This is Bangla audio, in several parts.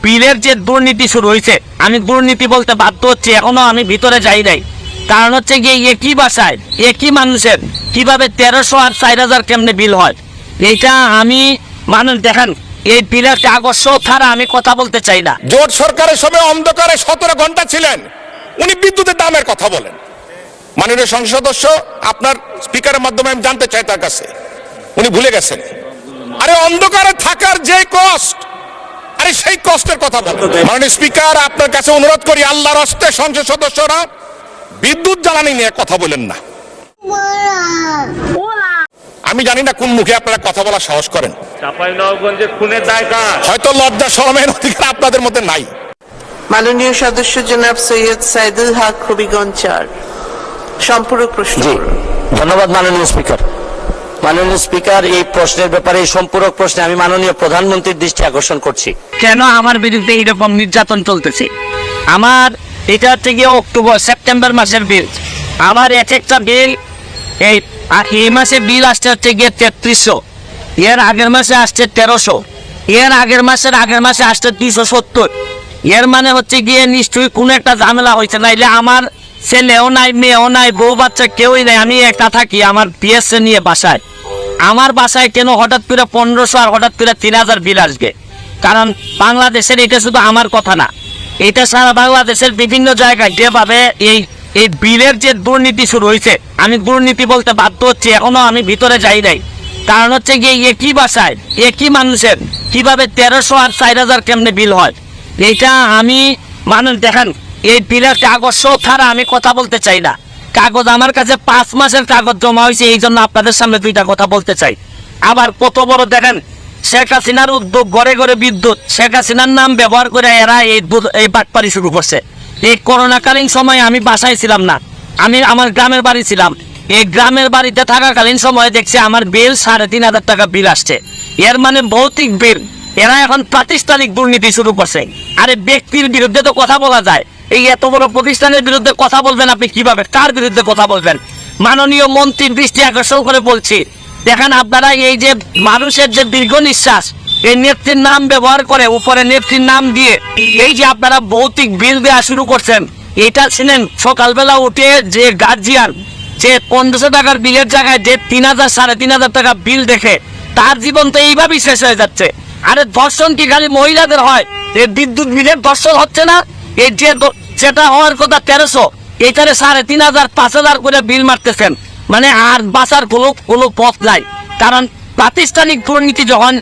বিলের যে দুর্নীতি শুরু হয়েছে, আমি দুর্নীতি বলতে বাধ্য হচ্ছি, এখনো আমি ভিতরে যাই নাই। কারণ হচ্ছে গিয়ে একই বাসায় একই মানুষের কিভাবে 1300 আর 4000 কেমনে বিল হয়, এইটা আমি মানুষ দেখেন এই বিলের কাগজ ছাড়া আমি কথা বলতে চাই না। জোট সরকারের সময় অন্ধকারে 17 ঘন্টা ছিলেন, উনি বিদ্যুতের দামের কথা বলেন। মাননীয় সংসদ সদস্য, আপনার স্পিকারের মাধ্যমে আমি জানতে চাই তার কাছে, উনি ভুলে গেছেন। আরে অন্ধকারে থাকার যে কষ্ট, আরে সেই কষ্টের কথা বলেন। মাননীয় স্পিকার, আপনার কাছে অনুরোধ করি, আল্লাহর হস্তে সংসদ সদস্যরা বিদ্যুৎ জ্বালানি নিয়ে কথা বলেন না। আমি জানি না কোন মুখে আপনারা কথা বলার সাহস করেন। চাঁপাইনবাবগঞ্জে খুনের দায় কার? হয়তো লজ্জা শরমের অধিকার আপনাদের মধ্যে নাই। মাননীয় সদস্য জনাব সৈয়দ সাইদুল হক হবিগঞ্জ 4 সম্পূরক প্রশ্ন। ধন্যবাদ মাননীয় স্পিকার। মাননীয় স্পিকার, এই প্রশ্নের ব্যাপারে, এই সম্পূরক প্রশ্নে আমি মাননীয় প্রধানমন্ত্রীর দৃষ্টি আকর্ষণ করছি। কেন আমার বিরুদ্ধে এইরকম নির্যাতন চলতেছে? আমার এটা হচ্ছে গিয়ে সেপ্টেম্বর মাসের বিল। আমার এক একটা বিল এই মাসে বিল আসছে হচ্ছে গিয়ে 3300, এর আগের মাসে আসছে 1300, এর আগের মাসে আসছে 270। এর মানে হচ্ছে গিয়ে নিশ্চয়ই কোনো একটা ঝামেলা হয়েছে, নাইলে আমার ছেলেও নাই, মেয়েও নাই, বউ বাচ্চা কেউই নাই, আমি একা থাকি আমার পিএসএ নিয়ে বাসায়। আমার বাসায় কেন হঠাৎ করে 1500 আর হঠাৎ করে 3000 বিল আসবে? কারণ বাংলাদেশের এটা শুধু আমার কথা না, এটা সারা বাংলাদেশের বিভিন্ন জায়গায় যেভাবে এই বিলের যে দুর্নীতি শুরু হয়েছে, আমি দুর্নীতি বলতে বাধ্য হচ্ছি, এখনো আমি ভিতরে যাই নাই। কারণ হচ্ছে গিয়ে একই বাসায় একই মানুষের কিভাবে 1300 আর 4000 কেমনে বিল হয়, এইটা আমি মানুষ দেখেন এই বিলের কাগজ ছাড়া আমি কথা বলতে চাই না। কাগজ আমার কাছে 5 মাসের কাগজ জমা হয়েছে, এই জন্য আপনাদের সামনে দুইটা কথা বলতে চাই। আবার কত বড় দেখেন, শেখ হাসিনার উদ্যোগ, ঘরে ঘরে বিদ্যুৎ, শেখ হাসিনার নাম ব্যবহার করে এরা এই বাটপারি শুরু করছে। এই করোনাকালীন সময়ে আমি বাসায় ছিলাম না, আমি আমার গ্রামের বাড়ি ছিলাম। এই গ্রামের বাড়িতে থাকাকালীন সময়ে দেখছি আমার বিল 3500 টাকা বিল আসছে। এর মানে ভৌতিক বিল। এরা এখন প্রাতিষ্ঠানিক দুর্নীতি শুরু করছে। আরে ব্যক্তির বিরুদ্ধে তো কথা বলা যায়, এই এত বড় প্রতিষ্ঠানের বিরুদ্ধে কথা বলবেন আপনি কিভাবে? কার বিরুদ্ধে কথা বলবেন? মাননীয় মন্ত্রীর দৃষ্টি আকর্ষণ করে বলছি, দেখেন আপনারা এই যে মানুষের যে দীর্ঘ নিঃশ্বাস, এই নেত্রীর নাম ব্যবহার করে, উপরে নেত্রীর নাম দিয়ে এই যে আপনারা ভৌতিক বিল দেওয়া শুরু করছেন, এটা ছিলেন সকালবেলা উঠে যে গার্জিয়ান যে 1500 টাকার বিলের জায়গায় যে 3000 3500 টাকা বিল দেখে, তার জীবন তো এইভাবেই শেষ হয়ে যাচ্ছে। আরে ধর্ষণ কি খালি মহিলাদের হয়? এই বিদ্যুৎ বিলের ধর্ষণ হচ্ছে না? এই যেটা হওয়ার কথা 1300, এইটারে 3500 5000 করে বিল মারতেছেন, মানে আর বাঁচার কোনো পথ নাই। কারণ প্রাতিষ্ঠানিক দুর্নীতি যখন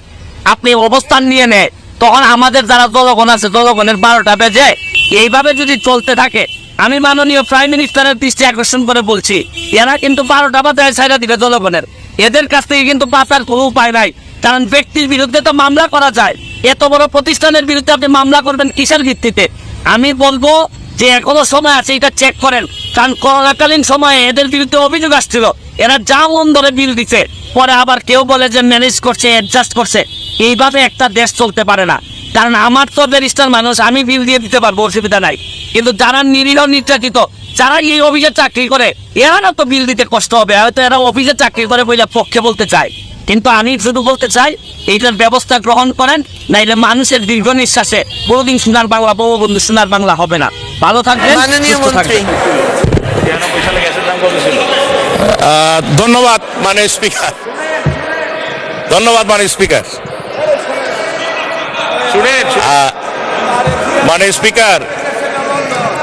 আপনি অবস্থান নিয়ে নেয়, তখন আমাদের যারা জনগণ আছে, জনগণের 12টা বেজে। এইভাবে যদি চলতে থাকে, আমি মাননীয় প্রাইম মিনিস্টারের দৃষ্টি আকর্ষণ করে বলছি, এরা কিন্তু 12টা বাজায় ছাইড়া দিবে জনগণের। এদের কাছ থেকে কিন্তু বাঁচার কোনো উপায় নাই। কারণ ব্যক্তির বিরুদ্ধে তো মামলা করা যায়, এত বড় প্রতিষ্ঠানের বিরুদ্ধে আপনি মামলা করবেন কিসের ভিত্তিতে? আমি বলবো যে এখনো সময় আছে, এটা চেক করেন। কারণ করোনাকালীন সময়ে এদের বিরুদ্ধে অভিযোগ আসছিল, এরা যা মন ধরে বিল দিচ্ছে, পরে আবার কেউ বলে যে ম্যানেজ করছে, অ্যাডজাস্ট করছে। এইভাবে একটা দেশ চলতে পারে না। কারণ আমার তো ব্যারিস্টার মানুষ, আমি বিল দিয়ে দিতে পারবো, অসুবিধা নাই। কিন্তু যারা নিরীহ নির্যাতিত, যারা এই অফিসে চাকরি করে, এরা না তো বিল দিতে কষ্ট হবে, হয়তো এরা অফিসে চাকরি করে বলে পক্ষে বলতে চায়। কিন্তু আমি শুধু বলতে চাই, এইটার ব্যবস্থা গ্রহণ করেন, নাইলে মানুষের দীর্ঘ নিঃশ্বাসে বহুদিন সোনার বাংলা, বঙ্গবন্ধু সোনার বাংলা হবে না। ভালো থাকবেন, মাননীয় মন্ত্রী। 93 সালে গ্যাসের দাম কত ছিল? ধন্যবাদ মাননীয় স্পিকার, ধন্যবাদ মাননীয় স্পিকার। মাননীয় স্পিকার,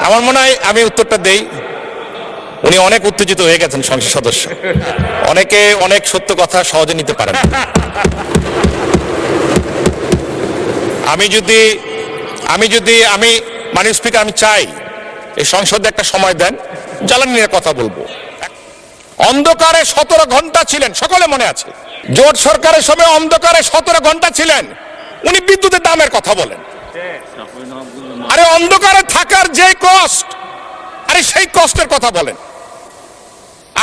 আমার মনে হয় আমি উত্তরটা দেই। উনি অনেক উত্তেজিত হয়ে গেছেন সংসদ সদস্য, অনেকে অনেক সত্য কথা সহজে নিতে পারেন। আমি মাননীয় স্পিকার, আমি চাই এই সংসদে একটা সময় দেন, জ্বালানি নিয়ে কথা বলবো। অন্ধকারে 17 ঘন্টা ছিলেন, সকলে মনে আছে। জোট সরকারের সময় অন্ধকারে 17 ঘন্টা ছিলেন, উনি বিদ্যুতের দামের কথা বলেন। আরে অন্ধকারে থাকার যে কষ্ট, আরে সেই কষ্টের কথা বলেন।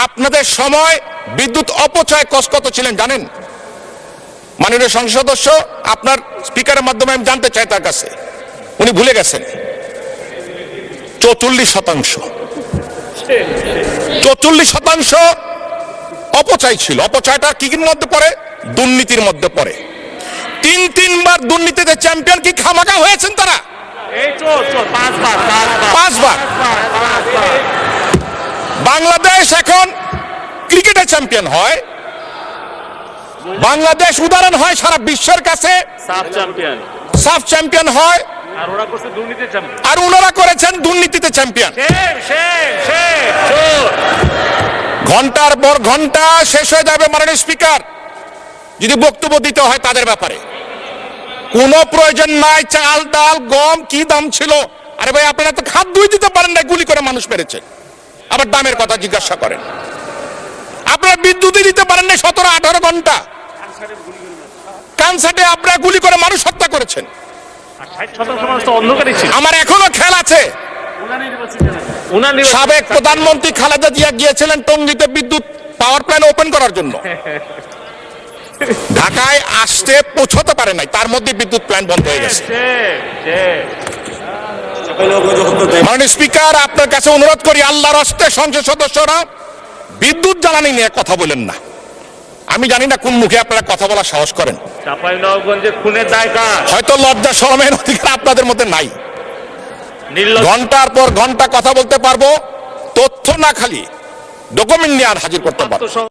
আপনাদের সময় বিদ্যুৎ অপচয় কষ্ট কত ছিলেন জানেন? মাননীয় সংসদ সদস্য, আপনার স্পিকারের মাধ্যমে আমি জানতে চাই তার কাছে, উনি ভুলে গেছেন। 44%, 44% অপচয় ছিল। অপচয়টা কি মধ্যে পড়ে? দুর্নীতির মধ্যে পড়ে। তিনবার দুর্নীতিতে চ্যাম্পিয়ন কি খামাখা হয়েছেন তারা? এই তো 5 বার। বাংলাদেশ এখন ক্রিকেটে চ্যাম্পিয়ন হয়, বাংলাদেশ উদাহরণ হয় সারা বিশ্বের কাছে, সাফ চ্যাম্পিয়ন, সাফ চ্যাম্পিয়ন হয়, আর ওরা করছে দুর্নীতির চ্যাম্পিয়ন। আর ওনারা করেছেন দুর্নীতিতে চ্যাম্পিয়ন। ঘন্টার পর ঘন্টা শেষ হয়ে যাবে মাননীয় স্পিকার যদি বক্তব্য দিতে হয় তাদের ব্যাপারে। কোনো প্রয়োজন নাই, চাল ডাল গম কি দাম ছিল, আরে ভাই আপনারা তো খাদ্যই দিতে পারেন না, গুলি করে মানুষ মেরেছে, আবার দামের কথা জিজ্ঞাসা করেন। আপনারা বিদ্যুৎই দিতে পারেন না 17-18 ঘন্টা, কানসাটে আপনারা গুলি করে মানুষ হত্যা করেছেন। 60% মানুষ তো অন্ধকারই ছিল। আমার এখনো খেয়াল আছে সাবেক প্রধানমন্ত্রী খালেদা জিয়া গিয়েছিলেন টঙ্গীতে বিদ্যুৎ পাওয়ার প্ল্যান্ট ওপেন করার জন্য, ঢাকায় আসতে পৌঁছতে পারে নাই, তার মধ্যে বিদ্যুৎ প্ল্যান্ট বন্ধ হয়ে গেছে। মাননীয় স্পিকার, আপনার কাছে অনুরোধ করি আল্লাহর হস্তে সংসদ সদস্যরা বিদ্যুৎ জ্বালানি নিয়ে কথা বলেন না। আমি জানি না কোন মুখে আপনারা কথা বলার সাহস করেন, চাঁপাইনবাবগঞ্জে খুনের দায় কার? হয়তো লজ্জা শরমের অধিকার আপনাদের মধ্যে নাই। নির্লজ্জ। ঘন্টার পর ঘন্টা কথা বলতে পারবো, তথ্য না খালি ডকুমেন্ট নিয়ে আর হাজির করতে পারবো।